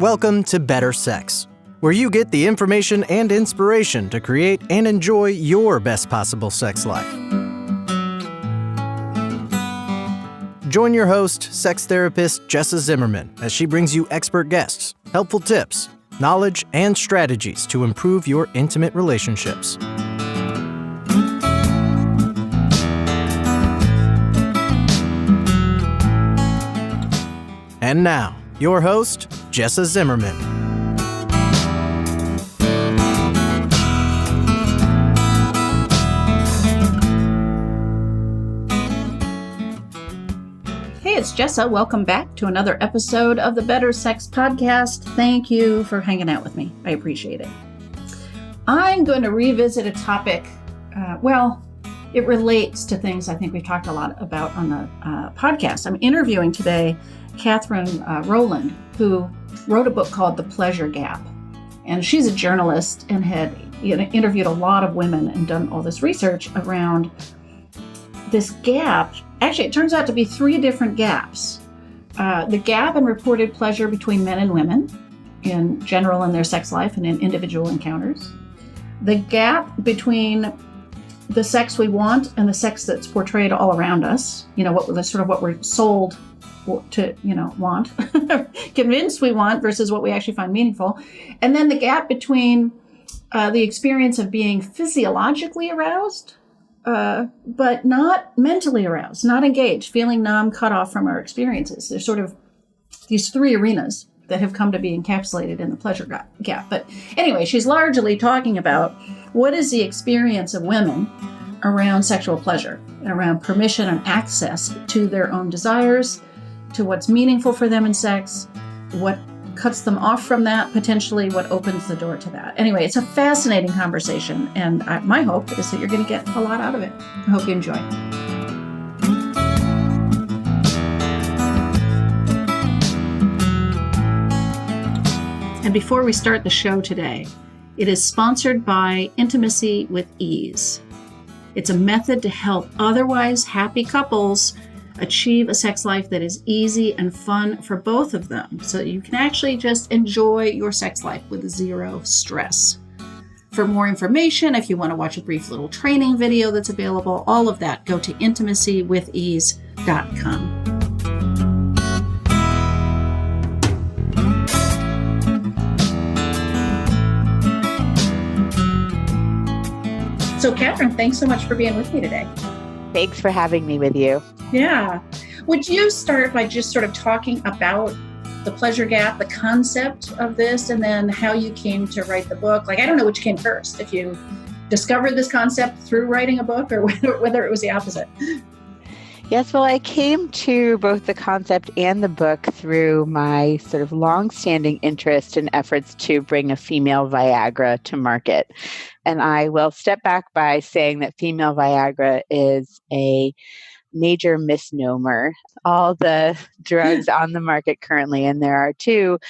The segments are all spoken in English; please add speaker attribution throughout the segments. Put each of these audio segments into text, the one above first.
Speaker 1: Welcome to Better Sex, where you get the information and inspiration to create and enjoy your best possible sex life. Join your host, sex therapist Jessa Zimmerman, as she brings you expert guests, helpful tips, knowledge, and strategies to improve your intimate relationships. And now, your host, Jessa Zimmerman.
Speaker 2: Hey, it's Jessa. Welcome back to another episode of the Better Sex Podcast. Thank you for hanging out with me. I appreciate it. I'm going to revisit a topic, it relates to things I think we've talked a lot about on the podcast. I'm interviewing today Katherine Rowland, who wrote a book called The Pleasure Gap. And she's a journalist and had interviewed a lot of women and done all this research around this gap. Actually, it turns out to be three different gaps. The gap in reported pleasure between men and women in general in their sex life and in individual encounters. The gap between the sex we want and the sex that's portrayed all around us, what we're sold to, want, convinced we want versus what we actually find meaningful. And then the gap between the experience of being physiologically aroused, but not mentally aroused, not engaged, feeling numb, cut off from our experiences. There's sort of these three arenas that have come to be encapsulated in the pleasure gap. But anyway, she's largely talking about what is the experience of women around sexual pleasure and around permission and access to their own desires, to what's meaningful for them in sex, what cuts them off from that, potentially what opens the door to that. Anyway, it's a fascinating conversation, and my hope is that you're going to get a lot out of it. I hope you enjoy. And before we start the show today, it is sponsored by Intimacy with Ease. It's a method to help otherwise happy couples achieve a sex life that is easy and fun for both of them, so that you can actually just enjoy your sex life with zero stress. For more information, if you want to watch a brief little training video that's available, all of that, go to intimacywithease.com. So Katherine, thanks so much for being with me today.
Speaker 3: Thanks for having me with you.
Speaker 2: Yeah. Would you start by just sort of talking about the pleasure gap, the concept of this, and then how you came to write the book? I don't know which came first, if you discovered this concept through writing a book or whether it was the opposite.
Speaker 3: Yes, well, I came to both the concept and the book through my sort of long-standing interest in efforts to bring a female Viagra to market. And I will step back by saying that female Viagra is a major misnomer. All the drugs on the market currently, and there are two,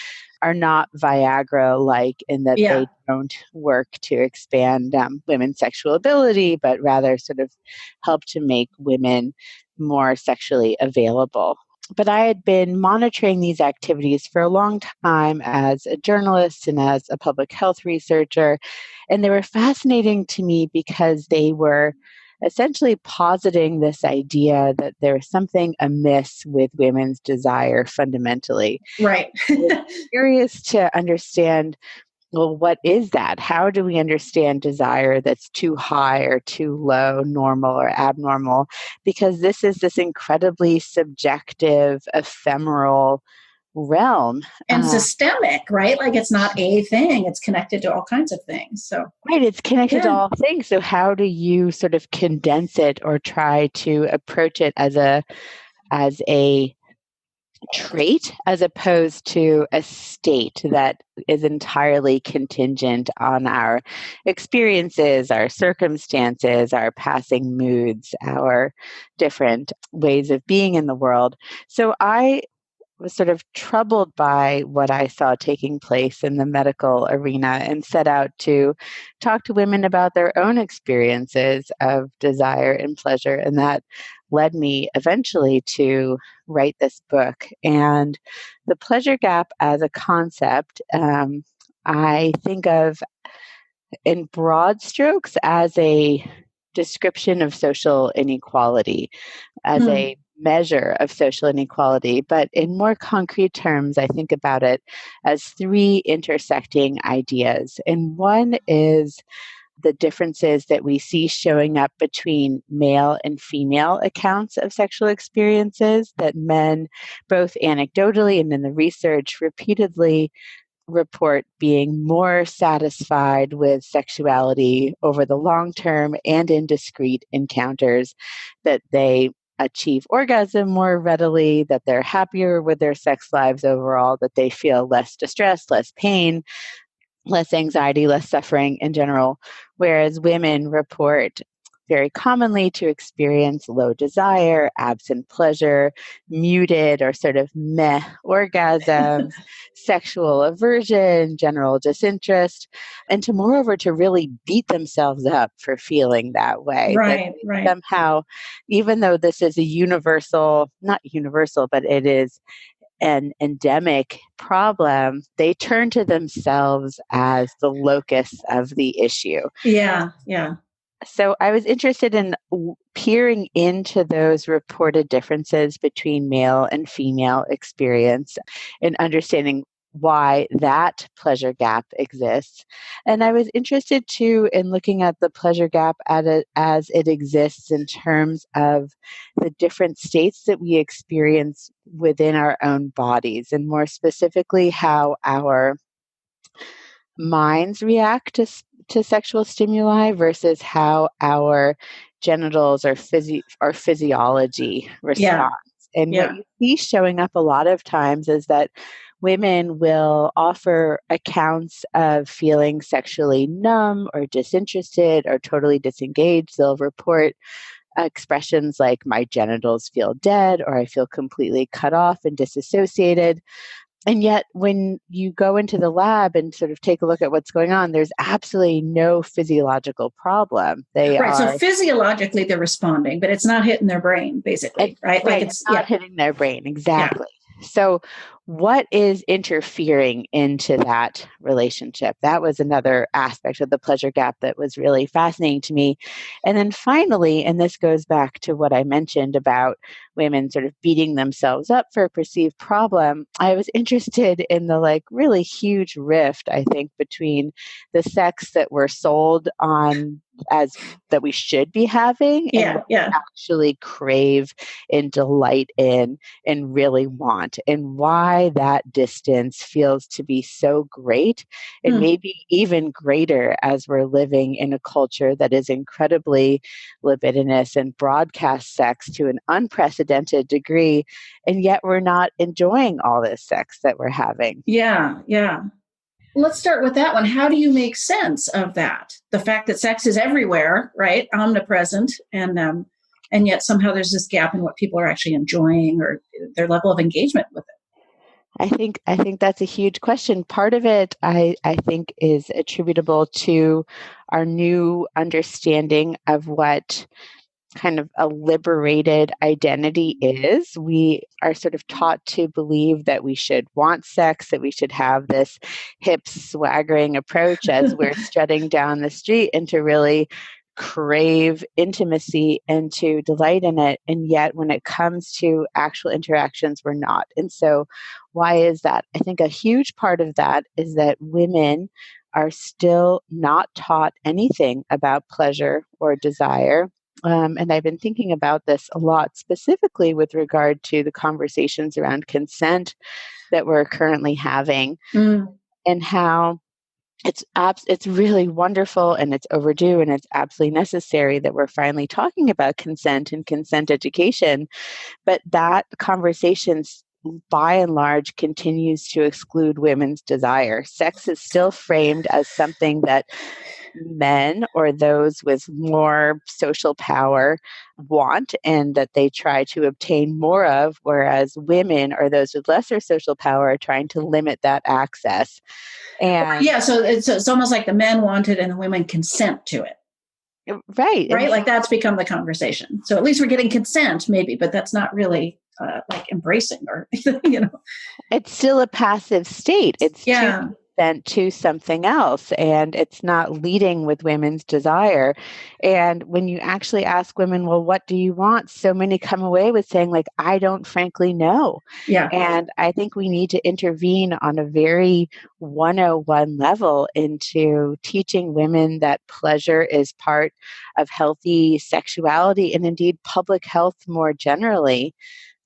Speaker 3: are not Viagra-like in that they don't work to expand women's sexual ability, but rather sort of help to make women more sexually available. But I had been monitoring these activities for a long time as a journalist and as a public health researcher, and they were fascinating to me because they were essentially positing this idea that there was something amiss with women's desire fundamentally.
Speaker 2: Right.
Speaker 3: I was curious to understand, well, what is that? How do we understand desire that's too high or too low, normal or abnormal? Because this is this incredibly subjective, ephemeral realm.
Speaker 2: And systemic, right? It's not a thing. It's connected to all kinds of things. So
Speaker 3: right, it's connected to all things. So how do you sort of condense it or try to approach it as a trait as opposed to a state that is entirely contingent on our experiences, our circumstances, our passing moods, our different ways of being in the world? So I was sort of troubled by what I saw taking place in the medical arena and set out to talk to women about their own experiences of desire and pleasure. And that led me eventually to write this book. And the pleasure gap as a concept, I think of in broad strokes as a description of social inequality, as a measure of social inequality. But in more concrete terms, I think about it as three intersecting ideas. And one is the differences that we see showing up between male and female accounts of sexual experiences, that men, both anecdotally and in the research, repeatedly report being more satisfied with sexuality over the long term and in discrete encounters, that they achieve orgasm more readily, that they're happier with their sex lives overall, that they feel less distress, less pain, less anxiety, less suffering in general, whereas women report very commonly to experience low desire, absent pleasure, muted or sort of meh orgasms, sexual aversion, general disinterest, and to moreover to really beat themselves up for feeling that way. That
Speaker 2: Right,
Speaker 3: they
Speaker 2: right.
Speaker 3: somehow, even though this is a universal, not universal, but it is an endemic problem, they turn to themselves as the locus of the issue.
Speaker 2: Yeah, yeah.
Speaker 3: So I was interested in peering into those reported differences between male and female experience and understanding why that pleasure gap exists. And I was interested too in looking at the pleasure gap as it exists in terms of the different states that we experience within our own bodies, and more specifically, how our minds react to sexual stimuli versus how our genitals or our physiology
Speaker 2: Yeah,
Speaker 3: responds. And what
Speaker 2: yeah.
Speaker 3: you see showing up a lot of times is that women will offer accounts of feeling sexually numb or disinterested or totally disengaged. They'll report expressions like, my genitals feel dead, or I feel completely cut off and disassociated. And yet, when you go into the lab and sort of take a look at what's going on, there's absolutely no physiological problem. They
Speaker 2: Right. So
Speaker 3: are
Speaker 2: physiologically they're responding, but it's not hitting their brain, basically, right? Like
Speaker 3: right, it's
Speaker 2: it's,
Speaker 3: not
Speaker 2: yeah,
Speaker 3: hitting their brain.
Speaker 2: yeah.
Speaker 3: Exactly. So, what is interfering into that relationship? That was another aspect of the pleasure gap that was really fascinating to me. And then finally, and this goes back to what I mentioned about women sort of beating themselves up for a perceived problem, I was interested in the like really huge rift, I think, between the sex that we're sold on as that we should be having and
Speaker 2: Yeah,
Speaker 3: what we
Speaker 2: yeah.
Speaker 3: actually crave and delight in and really want, and why that distance feels to be so great and
Speaker 2: Hmm.
Speaker 3: maybe even greater as we're living in a culture that is incredibly libidinous and broadcasts sex to an unprecedented degree, and yet we're not enjoying all this sex that we're having.
Speaker 2: Yeah, yeah. Let's start with that one. How do you make sense of that? The fact that sex is everywhere, right? Omnipresent, and yet somehow there's this gap in what people are actually enjoying or their level of engagement with it.
Speaker 3: I think that's a huge question. Part of it, I think, is attributable to our new understanding of what kind of a liberated identity is. We are sort of taught to believe that we should want sex, that we should have this hip swaggering approach as we're strutting down the street, and to really crave intimacy and to delight in it. And yet, when it comes to actual interactions, we're not. And so, why is that? I think a huge part of that is that women are still not taught anything about pleasure or desire. And I've been thinking about this a lot, specifically with regard to the conversations around consent that we're currently having,
Speaker 2: Mm.
Speaker 3: and how it's really wonderful and it's overdue and it's absolutely necessary that we're finally talking about consent and consent education. But that conversation by and large continues to exclude women's desire. Sex is still framed as something that men or those with more social power want and that they try to obtain more of, whereas women or those with lesser social power are trying to limit that access. And
Speaker 2: yeah, so it's almost like the men want it and the women consent to it.
Speaker 3: right.
Speaker 2: Right? Like that's become the conversation. So at least we're getting consent, maybe, but that's not really like embracing or,
Speaker 3: It's still a passive state. It's
Speaker 2: yeah.
Speaker 3: sent to something else, and it's not leading with women's desire. And when you actually ask women, well, what do you want? So many come away with saying, like, I don't frankly know.
Speaker 2: Yeah.
Speaker 3: And I think we need to intervene on a very 101 level into teaching women that pleasure is part of healthy sexuality and indeed public health more generally,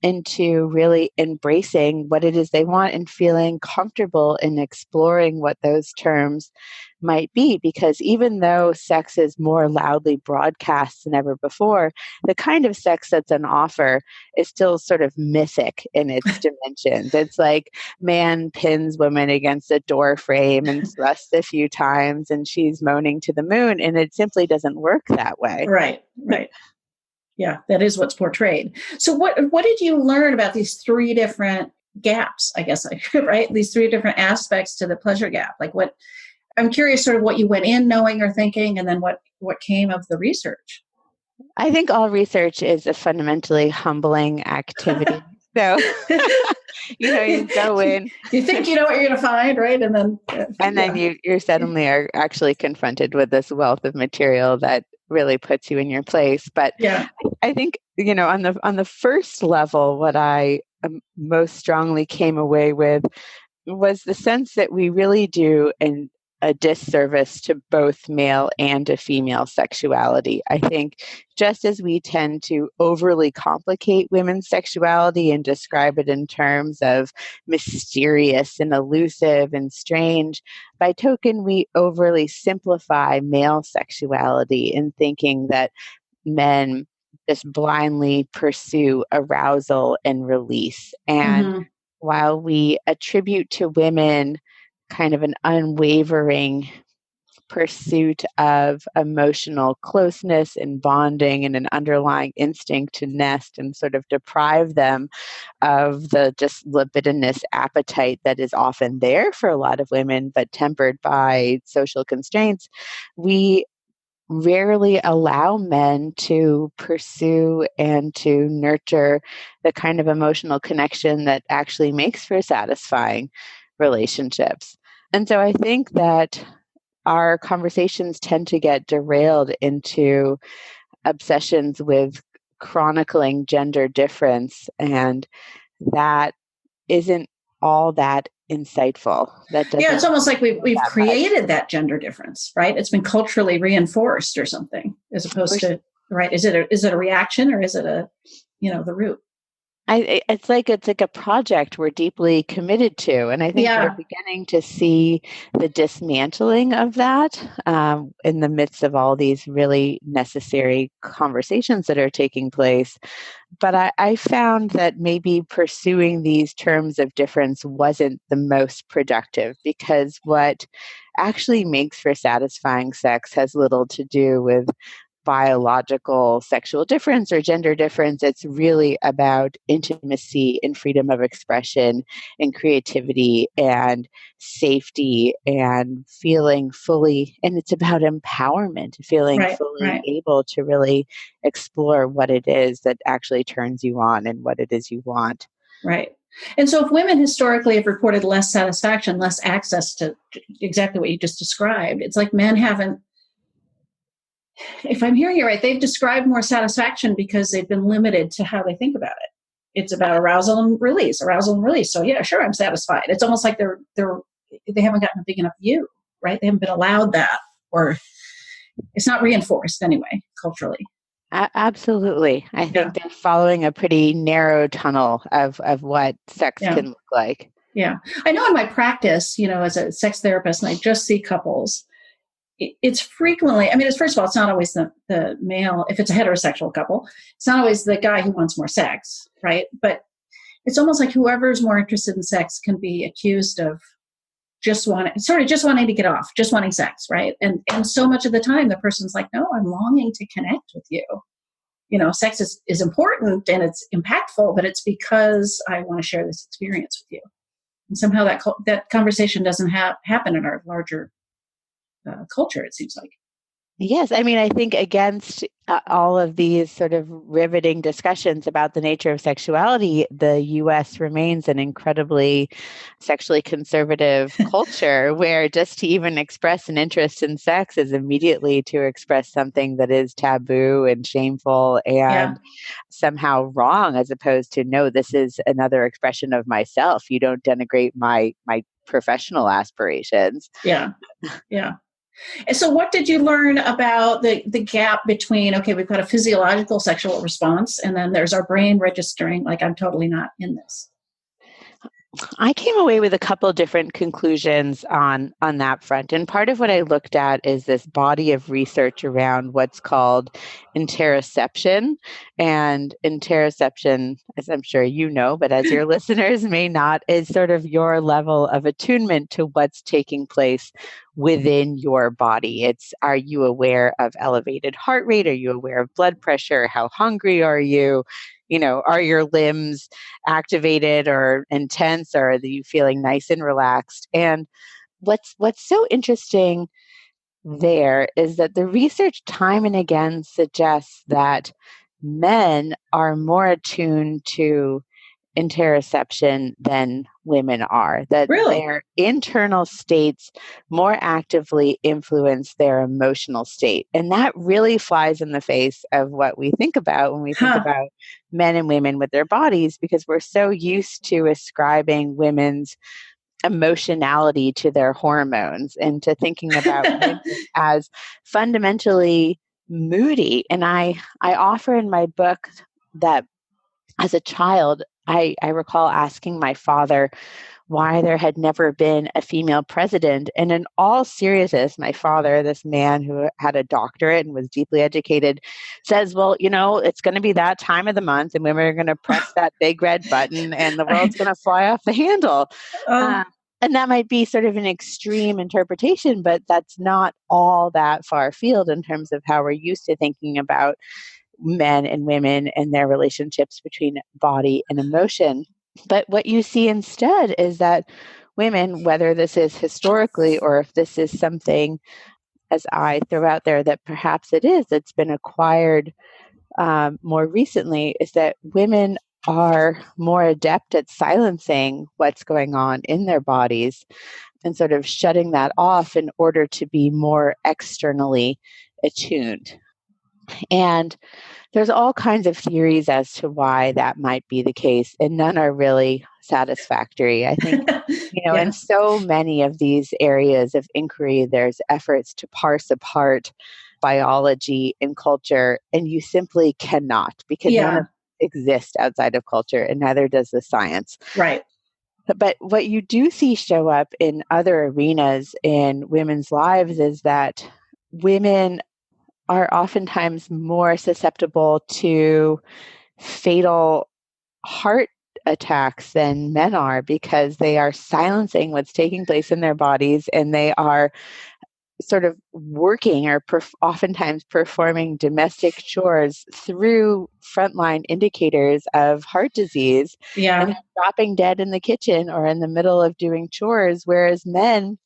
Speaker 3: into really embracing what it is they want and feeling comfortable in exploring what those terms might be. Because even though sex is more loudly broadcast than ever before, the kind of sex that's on offer is still sort of mythic in its dimensions. It's like man pins woman against a door frame and thrusts a few times and she's moaning to the moon, and it simply doesn't work that way.
Speaker 2: Right. Yeah, that is what's portrayed. So what did you learn about these three different gaps, I guess, right? These three different aspects to the pleasure gap. Like what I'm curious sort of what you went in knowing or thinking, and then what came of the research.
Speaker 3: I think all research is a fundamentally humbling activity. So, you go in.
Speaker 2: You think you know what you're going to find, right? And then
Speaker 3: you suddenly are actually confronted with this wealth of material that really puts you in your place. But
Speaker 2: yeah,
Speaker 3: I think, on the first level, what I most strongly came away with was the sense that we really do a disservice to both male and a female sexuality. I think just as we tend to overly complicate women's sexuality and describe it in terms of mysterious and elusive and strange, by token, we overly simplify male sexuality in thinking that men just blindly pursue arousal and release. And while we attribute to women kind of an unwavering pursuit of emotional closeness and bonding and an underlying instinct to nest and sort of deprive them of the just libidinous appetite that is often there for a lot of women, but tempered by social constraints, we rarely allow men to pursue and to nurture the kind of emotional connection that actually makes for satisfying relationships. And so I think that our conversations tend to get derailed into obsessions with chronicling gender difference, and that isn't all that insightful. That doesn't.
Speaker 2: Yeah, it's almost like we've created that gender difference, right? It's been culturally reinforced or something, as opposed to, right? Is it a reaction or is it the root?
Speaker 3: It's like a project we're deeply committed to, and I think we're beginning to see the dismantling of that in the midst of all these really necessary conversations that are taking place. But I found that maybe pursuing these terms of difference wasn't the most productive, because what actually makes for satisfying sex has little to do with biological sexual difference or gender difference. It's really about intimacy and freedom of expression and creativity and safety and feeling fully, and it's about empowerment, feeling fully able to really explore what it is that actually turns you on and what it is you want.
Speaker 2: Right. And so if women historically have reported less satisfaction, less access to exactly what you just described, it's like men haven't, if I'm hearing you right, they've described more satisfaction because they've been limited to how they think about it. It's about arousal and release. So yeah, sure, I'm satisfied. It's almost like they haven't gotten a big enough view, right? They haven't been allowed that, or it's not reinforced anyway, culturally.
Speaker 3: Absolutely. I think they're following a pretty narrow tunnel of what sex can look like.
Speaker 2: Yeah. I know in my practice, as a sex therapist, and I just see couples, it's frequently, first of all, it's not always the male, if it's a heterosexual couple, it's not always the guy who wants more sex, right? But it's almost like whoever's more interested in sex can be accused of just wanting to get off, just wanting sex, right? And so much of the time the person's like, no, I'm longing to connect with you. Sex is important and it's impactful, but it's because I want to share this experience with you. And somehow that conversation doesn't happen in our larger culture, it seems like.
Speaker 3: Yes. I mean, I think against all of these sort of riveting discussions about the nature of sexuality, the US remains an incredibly sexually conservative culture where just to even express an interest in sex is immediately to express something that is taboo and shameful and somehow wrong, as opposed to, no, this is another expression of myself. You don't denigrate my professional aspirations.
Speaker 2: Yeah. Yeah. And so what did you learn about the gap between, okay, we've got a physiological sexual response, and then there's our brain registering, like, I'm totally not in this?
Speaker 3: I came away with a couple different conclusions on that front. And part of what I looked at is this body of research around what's called interoception. And interoception, as I'm sure you know, but as your listeners may not, is sort of your level of attunement to what's taking place within your body. It's, are you aware of elevated heart rate? Are you aware of blood pressure? How hungry are you? Are your limbs activated or intense, or are you feeling nice and relaxed? And what's so interesting there is that the research time and again suggests that men are more attuned to interoception than women are, that
Speaker 2: Really?
Speaker 3: their internal states more actively influence their emotional state. And that really flies in the face of what we think about when we think about men and women with their bodies, because we're so used to ascribing women's emotionality to their hormones and to thinking about women as fundamentally moody. And I offer in my book that as a child, I recall asking my father why there had never been a female president. And in all seriousness, my father, this man who had a doctorate and was deeply educated, says, well, it's going to be that time of the month and women are going to press that big red button and the world's going to fly off the handle. And that might be sort of an extreme interpretation, but that's not all that far afield in terms of how we're used to thinking about men and women and their relationships between body and emotion. But what you see instead is that women, whether this is historically or if this is something, as I throw out there, that perhaps it's been acquired more recently, is that women are more adept at silencing what's going on in their bodies and sort of shutting that off in order to be more externally attuned. And there's all kinds of theories as to why that might be the case, and none are really satisfactory. I think, in so many of these areas of inquiry, there's efforts to parse apart biology and culture, and you simply cannot, because none of it exists outside of culture, and neither does the science.
Speaker 2: Right.
Speaker 3: But what you do see show up in other arenas in women's lives is that women are oftentimes more susceptible to fatal heart attacks than men are, because they are silencing what's taking place in their bodies, and they are sort of working or oftentimes performing domestic chores through frontline indicators of heart disease and dropping dead in the kitchen or in the middle of doing chores, whereas men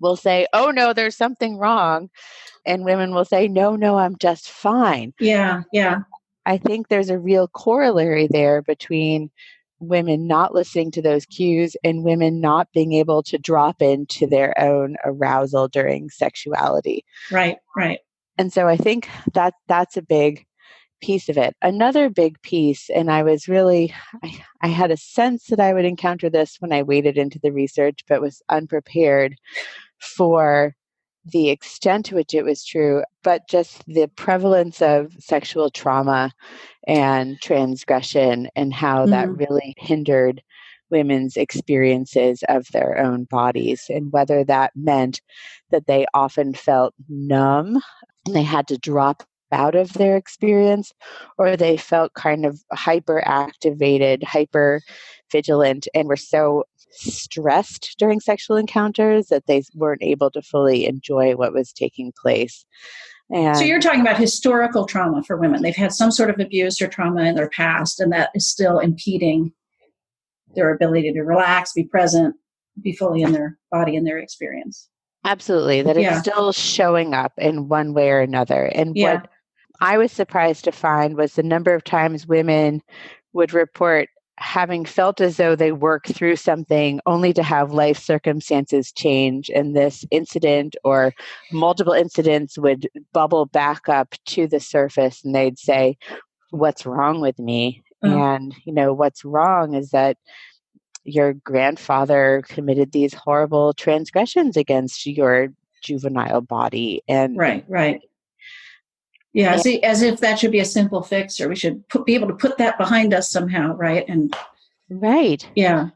Speaker 3: will say, oh no, there's something wrong. And women will say, no, I'm just fine.
Speaker 2: Yeah.
Speaker 3: I think there's a real corollary there between women not listening to those cues and women not being able to drop into their own arousal during sexuality.
Speaker 2: Right.
Speaker 3: And so I think that's a big piece of it. Another big piece, and I was really, I had a sense that I would encounter this when I waded into the research, but was unprepared for the extent to which it was true, but just the prevalence of sexual trauma and transgression and how that really hindered women's experiences of their own bodies, and whether that meant that they often felt numb and they had to drop out of their experience, or they felt kind of hyper activated, hyper vigilant, and were so stressed during sexual encounters that they weren't able to fully enjoy what was taking place.
Speaker 2: So you're
Speaker 3: And
Speaker 2: talking about historical trauma for women. They've had some sort of abuse or trauma in their past, and that is still impeding their ability to relax, be present, be fully in their body and their experience.
Speaker 3: absolutely, that it's
Speaker 2: Yeah.
Speaker 3: still showing up in one way or another. And
Speaker 2: Yeah.
Speaker 3: what I was surprised to find was the number of times women would report having felt as though they worked through something only to have life circumstances change. And this incident or multiple incidents would bubble back up to the surface, and they'd say, "What's wrong with me?" And, what's wrong is that your grandfather committed these horrible transgressions against your juvenile body. And,
Speaker 2: Right. Yeah, as if that should be a simple fix, or we should be able to put that behind us somehow, right? And
Speaker 3: right.
Speaker 2: yeah,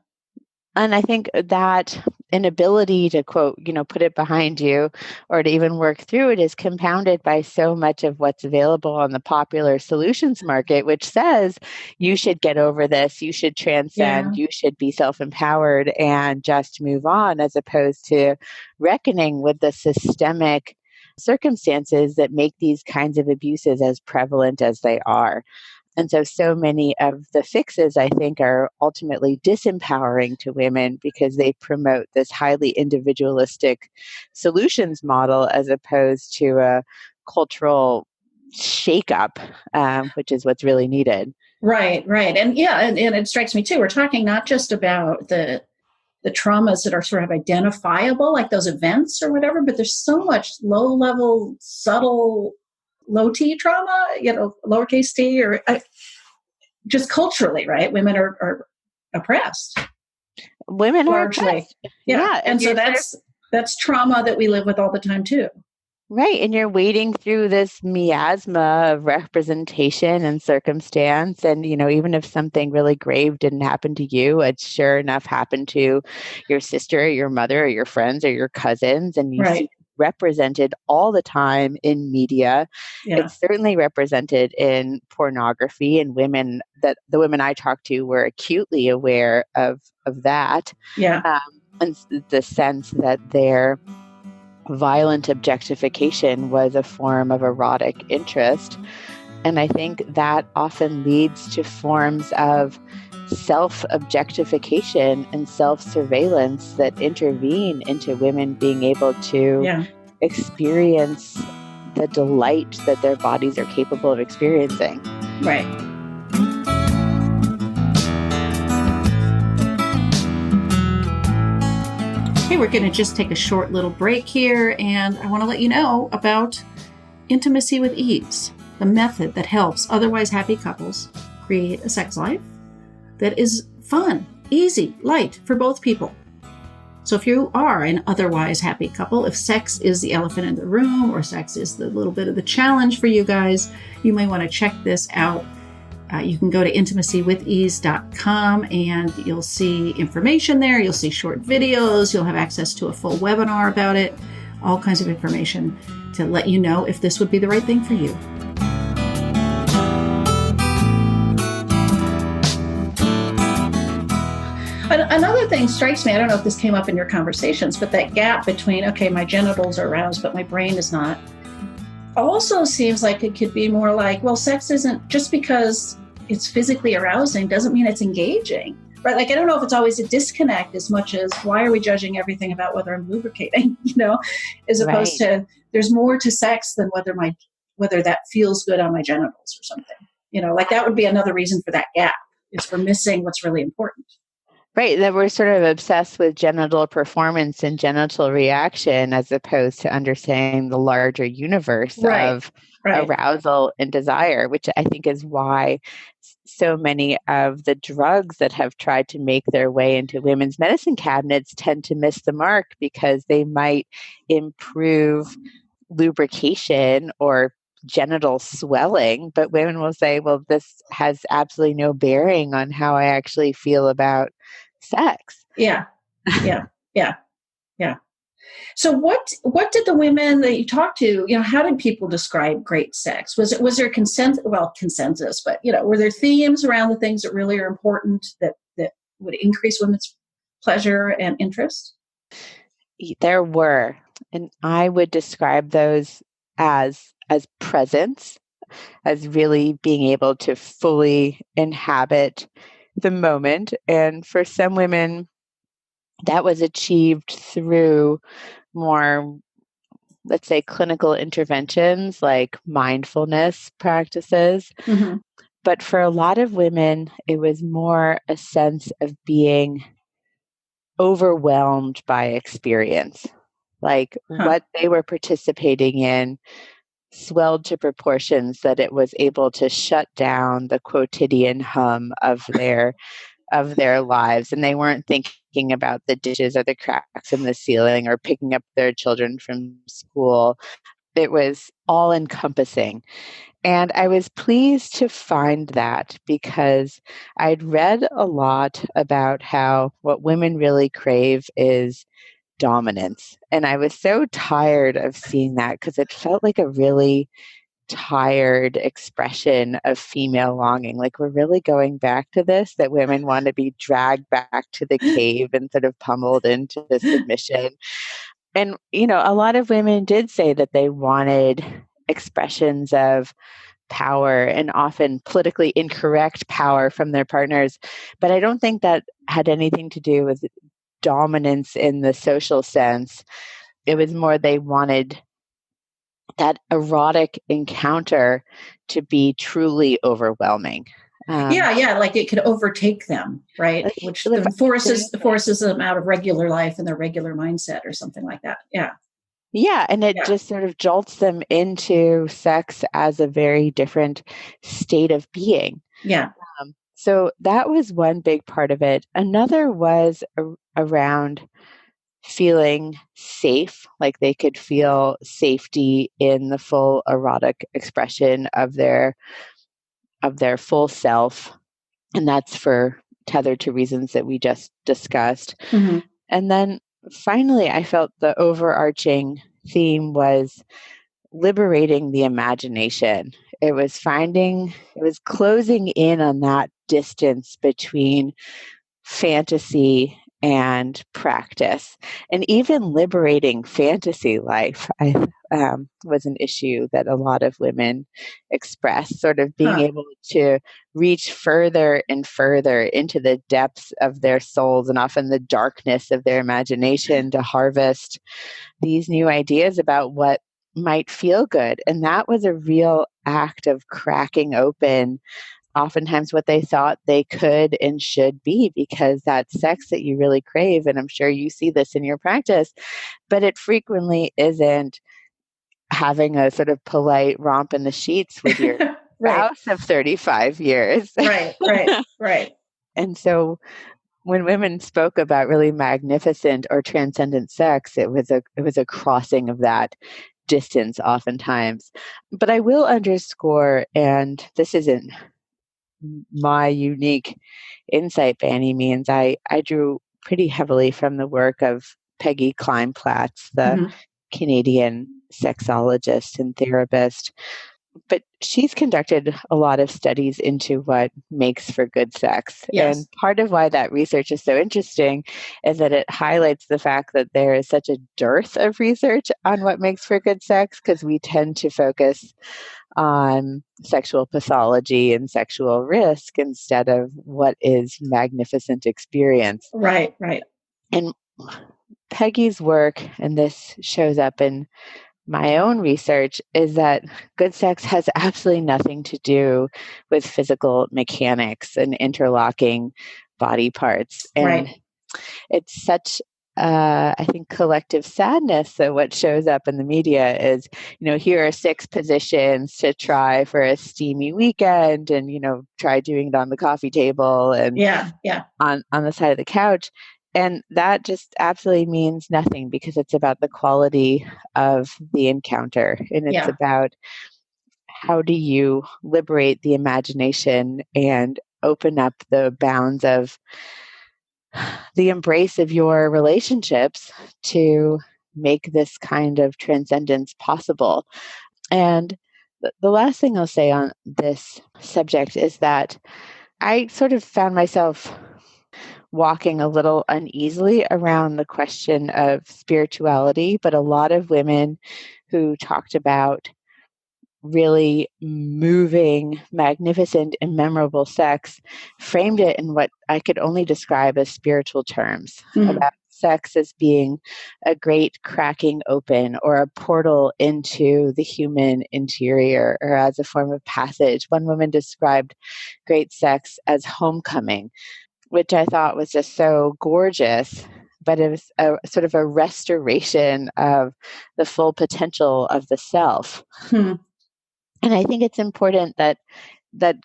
Speaker 3: And I think that inability to quote, put it behind you or to even work through it is compounded by so much of what's available on the popular solutions market, which says you should get over this, you should transcend, you should be self-empowered and just move on, as opposed to reckoning with the systemic circumstances that make these kinds of abuses as prevalent as they are. And so many of the fixes, I think, are ultimately disempowering to women because they promote this highly individualistic solutions model as opposed to a cultural shakeup, which is what's really needed.
Speaker 2: Right. And yeah, and it strikes me too, we're talking not just about the traumas that are sort of identifiable, like those events or whatever, but there's so much low level, subtle, low T trauma, lowercase t, or just culturally, right? Women are oppressed.
Speaker 3: Women are
Speaker 2: largely.
Speaker 3: oppressed.
Speaker 2: Yeah. And so that's trauma that we live with all the time too.
Speaker 3: Right. And you're wading through this miasma of representation and circumstance. And, even if something really grave didn't happen to you, it sure enough happened to your sister, or your mother, or your friends, or your cousins. And you see represented all the time in media.
Speaker 2: Yeah.
Speaker 3: It's certainly represented in pornography, and the women I talked to were acutely aware of that.
Speaker 2: Yeah.
Speaker 3: And the sense that their violent objectification was a form of erotic interest. And I think that often leads to forms of self-objectification and self-surveillance that intervene into women being able to experience the delight that their bodies are capable of experiencing.
Speaker 2: Right. Okay, we're going to just take a short little break here, and I want to let you know about Intimacy with Ease, the method that helps otherwise happy couples create a sex life that is fun, easy, light for both people. So if you are an otherwise happy couple, if sex is the elephant in the room or sex is the little bit of the challenge for you guys, you may want to check this out. You can go to intimacywithease.com and you'll see information there. You'll see short videos. You'll have access to a full webinar about it, all kinds of information to let you know if this would be the right thing for you. Another thing strikes me, I don't know if this came up in your conversations, but that gap between, okay, my genitals are aroused, but my brain is not, also seems like it could be more like, well, sex isn't just because it's physically arousing doesn't mean it's engaging, right? Like, I don't know if it's always a disconnect as much as why are we judging everything about whether I'm lubricating, as opposed to there's more to sex than whether that feels good on my genitals or something, like that would be another reason for that gap is for missing what's really important.
Speaker 3: Right, that we're sort of obsessed with genital performance and genital reaction as opposed to understanding the larger universe of arousal and desire, which I think is why so many of the drugs that have tried to make their way into women's medicine cabinets tend to miss the mark because they might improve lubrication or genital swelling, but women will say, well, this has absolutely no bearing on how I actually feel about sex.
Speaker 2: Yeah. So what did the women that you talked to, how did people describe great sex? Was there consensus, but were there themes around the things that really are important that would increase women's pleasure and interest?
Speaker 3: There were, and I would describe those as presence, as really being able to fully inhabit the moment. And for some women, that was achieved through more, let's say, clinical interventions like mindfulness practices.
Speaker 2: Mm-hmm.
Speaker 3: But for a lot of women, it was more a sense of being overwhelmed by experience. Like
Speaker 2: Huh.
Speaker 3: what they were participating in swelled to proportions that it was able to shut down the quotidian hum of their lives, and they weren't thinking about the dishes or the cracks in the ceiling or picking up their children from school. It was all encompassing. And I was pleased to find that because I'd read a lot about how what women really crave is dominance. And I was so tired of seeing that because it felt like a really tired expression of female longing. Like we're really going back to this, that women want to be dragged back to the cave and sort of pummeled into submission. And, a lot of women did say that they wanted expressions of power and often politically incorrect power from their partners. But I don't think that had anything to do with dominance in the social sense. It was more they wanted that encounter to be truly overwhelming.
Speaker 2: Yeah, like it could overtake them, right? Which then forces them out of regular life and their regular mindset or something like that. Yeah.
Speaker 3: Yeah, and it just sort of jolts them into sex as a very different state of being.
Speaker 2: Yeah.
Speaker 3: So that was one big part of it. Another was around feeling safe, like they could feel safety in the full erotic expression of their full self, and that's for tethered to reasons that we just discussed.
Speaker 2: Mm-hmm.
Speaker 3: And then finally, I felt the overarching theme was liberating the imagination. It was closing in on that distance between fantasy and practice, and even liberating fantasy life. Was an issue that a lot of women express, sort of being able to reach further and further into the depths of their souls and often the darkness of their imagination to harvest these new ideas about what might feel good. And that was a real act of cracking open oftentimes what they thought they could and should be, because that sex that you really crave, and I'm sure you see this in your practice, but it frequently isn't having a sort of polite romp in the sheets with your
Speaker 2: Right.
Speaker 3: spouse of 35 years.
Speaker 2: Right.
Speaker 3: And so when women spoke about really magnificent or transcendent sex, it was a crossing of that distance oftentimes. But I will underscore, and this isn't my unique insight by any means, I drew pretty heavily from the work of Peggy Kleinplatz, the
Speaker 2: Mm-hmm.
Speaker 3: Canadian sexologist and therapist. But she's conducted a lot of studies into what makes for good sex.
Speaker 2: Yes.
Speaker 3: And part of why that research is so interesting is that it highlights the fact that there is such a dearth of research on what makes for good sex, because we tend to focus on sexual pathology and sexual risk instead of what is magnificent experience.
Speaker 2: Right.
Speaker 3: And Peggy's work, and this shows up in my own research, is that good sex has absolutely nothing to do with physical mechanics and interlocking body parts. And it's such I think collective sadness that what shows up in the media is, here are 6 positions to try for a steamy weekend, and, try doing it on the coffee table and on the side of the couch. And that just absolutely means nothing, because it's about the quality of the encounter. And it's about how do you liberate the imagination and open up the bounds of the embrace of your relationships to make this kind of transcendence possible. And the last thing I'll say on this subject is that I sort of found myself walking a little uneasily around the question of spirituality, but a lot of women who talked about really moving, magnificent, and memorable sex framed it in what I could only describe as spiritual terms,
Speaker 2: Mhm.
Speaker 3: about sex as being a great cracking open or a portal into the human interior or as a form of passage. One woman described great sex as homecoming, which I thought was just so gorgeous. But it was a sort of a restoration of the full potential of the self.
Speaker 2: Hmm.
Speaker 3: And I think it's important that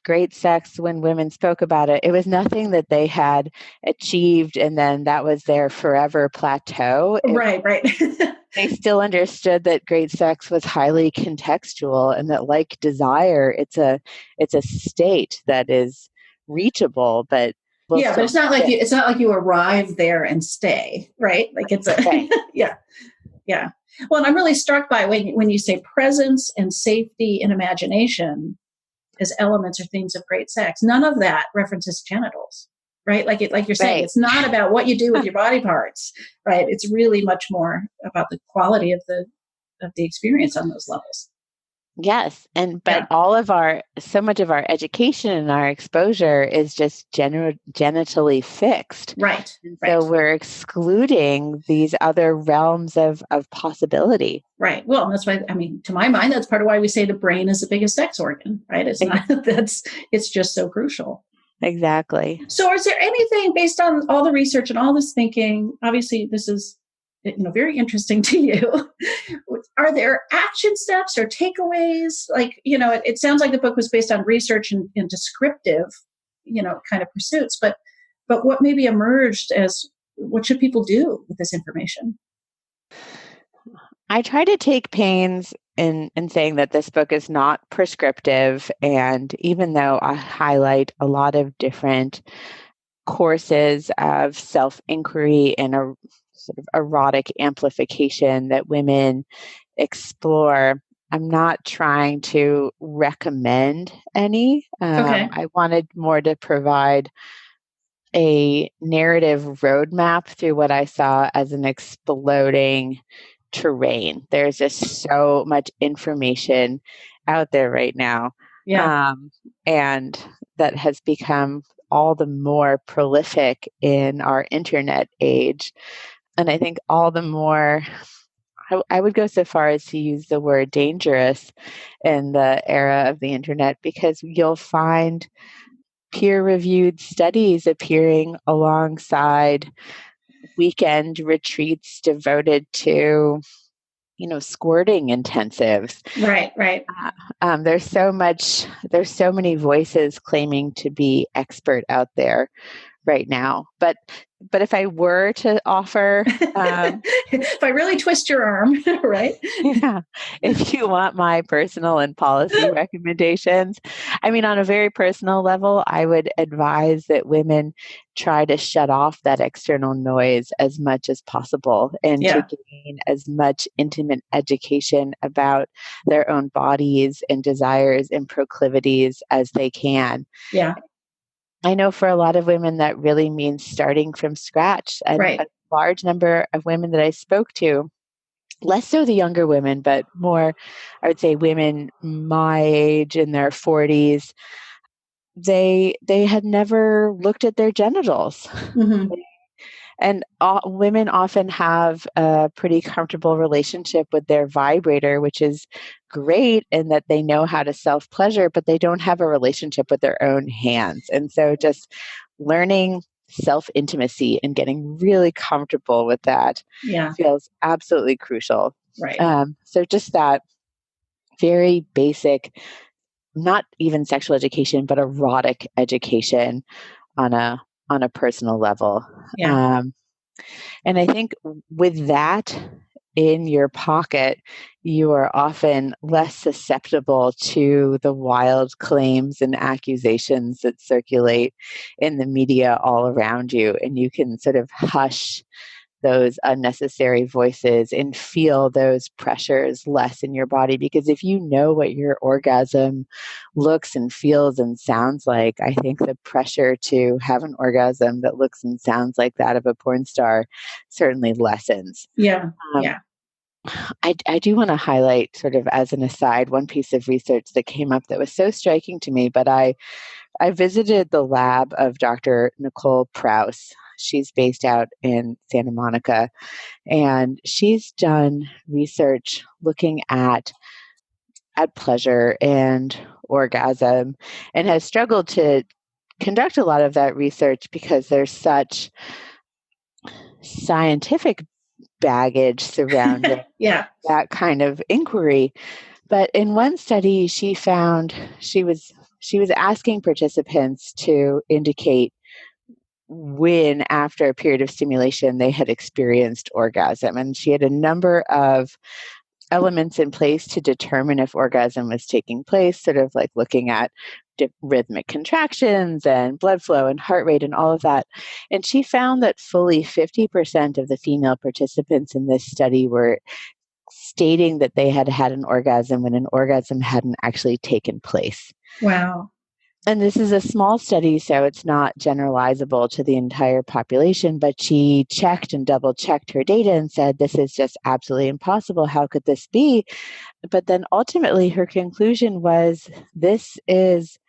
Speaker 3: great sex, when women spoke about it, it was nothing that they had achieved and then that was their forever plateau.
Speaker 2: Right, right.
Speaker 3: They still understood that great sex was highly contextual and that, like desire, it's a state that is reachable, but will
Speaker 2: Yeah, but
Speaker 3: still
Speaker 2: it's not like
Speaker 3: fit.
Speaker 2: you arrive there and stay, right? Like it's a
Speaker 3: Right.
Speaker 2: yeah, yeah. Well, and I'm really struck by when you say presence and safety and imagination as elements or themes of great sex. None of that references genitals, right? Like you're saying,
Speaker 3: Right.
Speaker 2: it's not about what you do with your body parts, right? It's really much more about the quality of the experience on those levels.
Speaker 3: Yes. But
Speaker 2: Yeah.
Speaker 3: so much of our education and our exposure is just genitally fixed.
Speaker 2: Right.
Speaker 3: And
Speaker 2: Right.
Speaker 3: so we're excluding these other realms of possibility.
Speaker 2: Right. Well, and that's why, I mean, to my mind, that's part of why we say the brain is the biggest sex organ, right? It's not it's just so crucial.
Speaker 3: Exactly.
Speaker 2: So is there anything based on all the research and all this thinking, obviously this is very interesting to you. Are there action steps or takeaways? Like, it sounds like the book was based on research and descriptive, kind of pursuits, but what maybe emerged as what should people do with this information?
Speaker 3: I try to take pains in saying that this book is not prescriptive. And even though I highlight a lot of different courses of self inquiry and a sort of erotic amplification that women explore, I'm not trying to recommend any.
Speaker 2: Okay.
Speaker 3: I wanted more to provide a narrative roadmap through what I saw as an exploding terrain. There's just so much information out there right now.
Speaker 2: Yeah.
Speaker 3: Um, and that has become all the more prolific in our internet age. And I think all the more, I would go so far as to use the word dangerous in the era of the internet, because you'll find peer-reviewed studies appearing alongside weekend retreats devoted to, squirting intensives.
Speaker 2: Right. Right.
Speaker 3: There's so many voices claiming to be expert out there right now. But if I were to offer,
Speaker 2: If I really twist your arm, right?
Speaker 3: yeah, if you want my personal and policy recommendations, I mean, on a very personal level, I would advise that women try to shut off that external noise as much as possible and to
Speaker 2: Yeah.
Speaker 3: gain as much intimate education about their own bodies and desires and proclivities as they can.
Speaker 2: Yeah.
Speaker 3: I know for a lot of women that really means starting from scratch. And
Speaker 2: Right.
Speaker 3: a large number of women that I spoke to, less so the younger women, but more, I would say, women my age in their 40s, they had never looked at their genitals.
Speaker 2: Hmm.
Speaker 3: And women often have a pretty comfortable relationship with their vibrator, which is great in that they know how to self pleasure, but they don't have a relationship with their own hands. And so just learning self intimacy and getting really comfortable with that
Speaker 2: Yeah.
Speaker 3: feels absolutely crucial.
Speaker 2: Right.
Speaker 3: So just that very basic, not even sexual education, but erotic education on a personal level.
Speaker 2: Yeah.
Speaker 3: Um, and I think with that in your pocket, you are often less susceptible to the wild claims and accusations that circulate in the media all around you. And you can sort of hush those unnecessary voices and feel those pressures less in your body. Because if you know what your orgasm looks and feels and sounds like, I think the pressure to have an orgasm that looks and sounds like that of a porn star certainly lessens.
Speaker 2: Yeah.
Speaker 3: Um,
Speaker 2: Yeah.
Speaker 3: I do want to highlight, sort of as an aside, one piece of research that came up that was so striking to me, but I visited the lab of Dr. Nicole Prouse. She's based out in Santa Monica, and she's done research looking at pleasure and orgasm, and has struggled to conduct a lot of that research because there's such scientific baggage surrounding
Speaker 2: Yeah.
Speaker 3: that kind of inquiry. But in one study, she found she was asking participants to indicate when, after a period of stimulation, they had experienced orgasm. And she had a number of elements in place to determine if orgasm was taking place, sort of like looking at rhythmic contractions and blood flow and heart rate and all of that. And she found that fully 50% of the female participants in this study were stating that they had had an orgasm when an orgasm hadn't actually taken place.
Speaker 2: Wow.
Speaker 3: And this is a small study, so it's not generalizable to the entire population, but she checked and double checked her data and said, this is just absolutely impossible. How could this be? But then ultimately her conclusion was, this is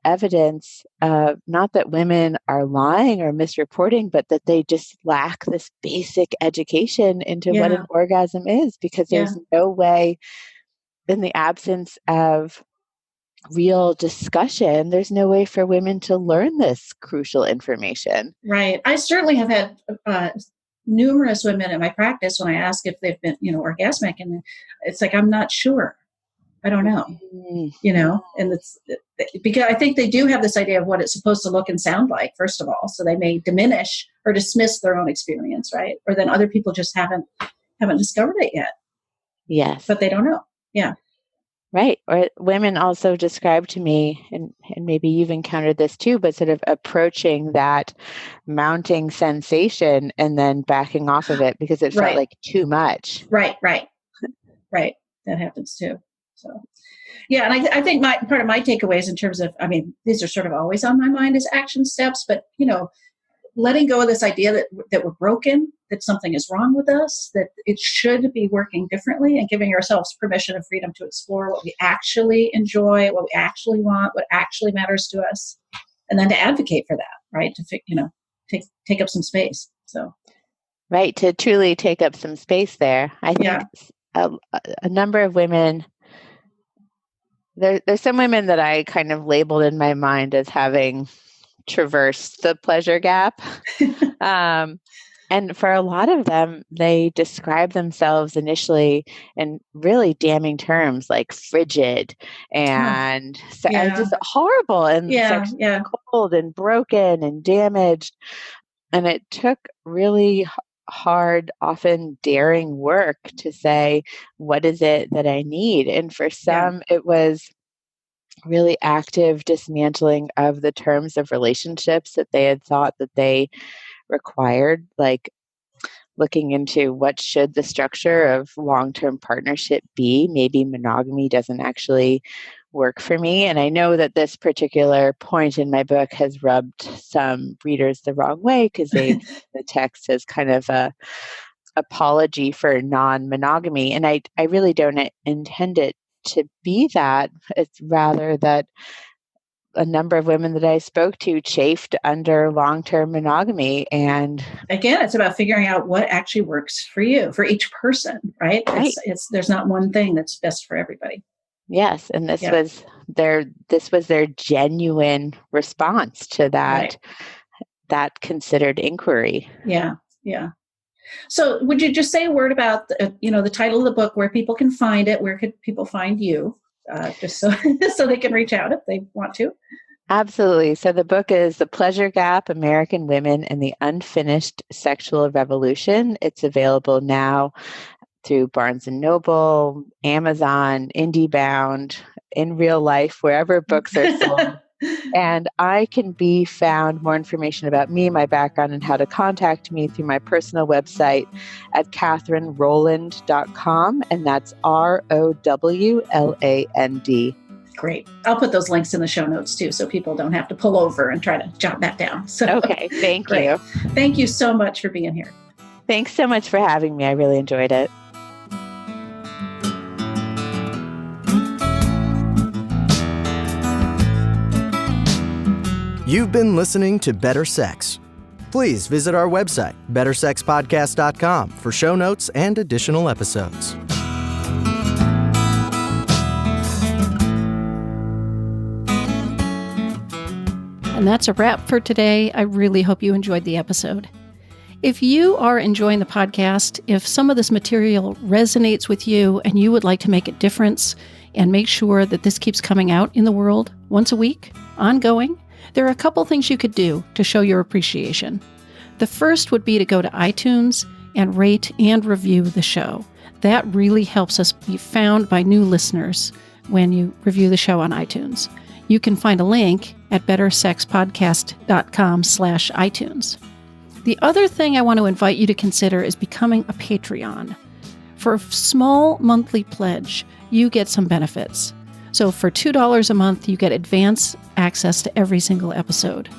Speaker 3: evidence of not that women are lying or misreporting, but that they just lack this basic education into what an orgasm is, because there's no way, in the absence of real discussion, there's no way for women to learn this crucial information.
Speaker 2: Right. I certainly have had numerous women in my practice when I ask if they've been, orgasmic, and it's like, I'm not sure. I don't know, and it's because I think they do have this idea of what it's supposed to look and sound like, first of all. So they may diminish or dismiss their own experience, right? Or then other people just haven't discovered it yet.
Speaker 3: Yes.
Speaker 2: But they don't know. Yeah.
Speaker 3: Right. Or women also describe to me, and maybe you've encountered this too, but sort of approaching that mounting sensation and then backing off of it because it felt like too much.
Speaker 2: Right. That happens too. So, yeah. And I think part of my takeaways in terms of, these are sort of always on my mind as action steps, but, letting go of this idea that we're broken, that something is wrong with us, that it should be working differently, and giving ourselves permission and freedom to explore what we actually enjoy, what we actually want, what actually matters to us, and then to advocate for that, right? To take up some space. So,
Speaker 3: right, to truly take up some space there. I think a number of women. There's some women that I kind of labeled in my mind as having traversed the pleasure gap. And for a lot of them, they describe themselves initially in really damning terms like frigid and just horrible and sexually cold and broken and damaged. And it took really hard, often daring work to say, what is it that I need? And for some, it was really active dismantling of the terms of relationships that they had thought that they required, like looking into what should the structure of long-term partnership be. Maybe monogamy doesn't actually work for me. And I know that this particular point in my book has rubbed some readers the wrong way because the text as kind of a apology for non-monogamy. And I really don't intend it to be that. It's rather that a number of women that I spoke to chafed under long-term monogamy. And
Speaker 2: again, it's about figuring out what actually works for you, for each person, right? It's there's not one thing that's best for everybody.
Speaker 3: Yes. And this was their genuine response to that, that considered inquiry.
Speaker 2: Yeah. Yeah. So would you just say a word about, the title of the book, where people can find it? Where could people find you? Just so they can reach out if they want to.
Speaker 3: Absolutely. So the book is The Pleasure Gap, American Women and the Unfinished Sexual Revolution. It's available now through Barnes & Noble, Amazon, IndieBound, in real life, wherever books are sold. And I can be found, more information about me, my background, and how to contact me through my personal website at katherinerowland.com. And that's ROWLAND.
Speaker 2: Great. I'll put those links in the show notes too, so people don't have to pull over and try to jot that down. So,
Speaker 3: okay, thank you.
Speaker 2: Thank you so much for being here.
Speaker 3: Thanks so much for having me. I really enjoyed it.
Speaker 1: You've been listening to Better Sex. Please visit our website, bettersexpodcast.com, for show notes and additional episodes.
Speaker 2: And that's a wrap for today. I really hope you enjoyed the episode. If you are enjoying the podcast, if some of this material resonates with you and you would like to make a difference and make sure that this keeps coming out in the world once a week, ongoing, there are a couple things you could do to show your appreciation. The first would be to go to iTunes and rate and review the show. That really helps us be found by new listeners when you review the show on iTunes. You can find a link at bettersexpodcast.com/iTunes. The other thing I want to invite you to consider is becoming a Patreon. For a small monthly pledge, you get some benefits. So for $2 a month, you get advance access to every single episode.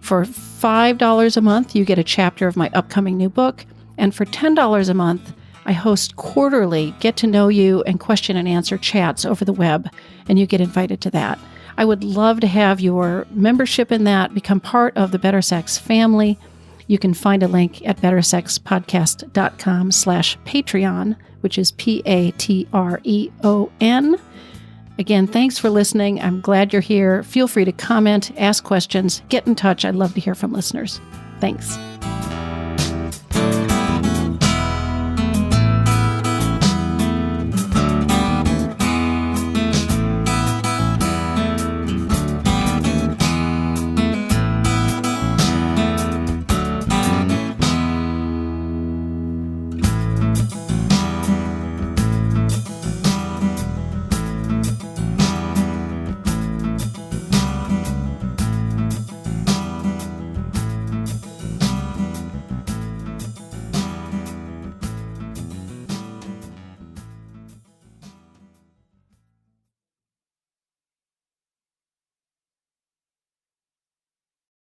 Speaker 2: For $5 a month, you get a chapter of my upcoming new book. And for $10 a month, I host quarterly get-to-know-you and question-and-answer chats over the web, and you get invited to that. I would love to have your membership in that, become part of the Better Sex family. You can find a link at bettersexpodcast.com/Patreon, which is Patreon. Again, thanks for listening. I'm glad you're here. Feel free to comment, ask questions, get in touch. I'd love to hear from listeners. Thanks.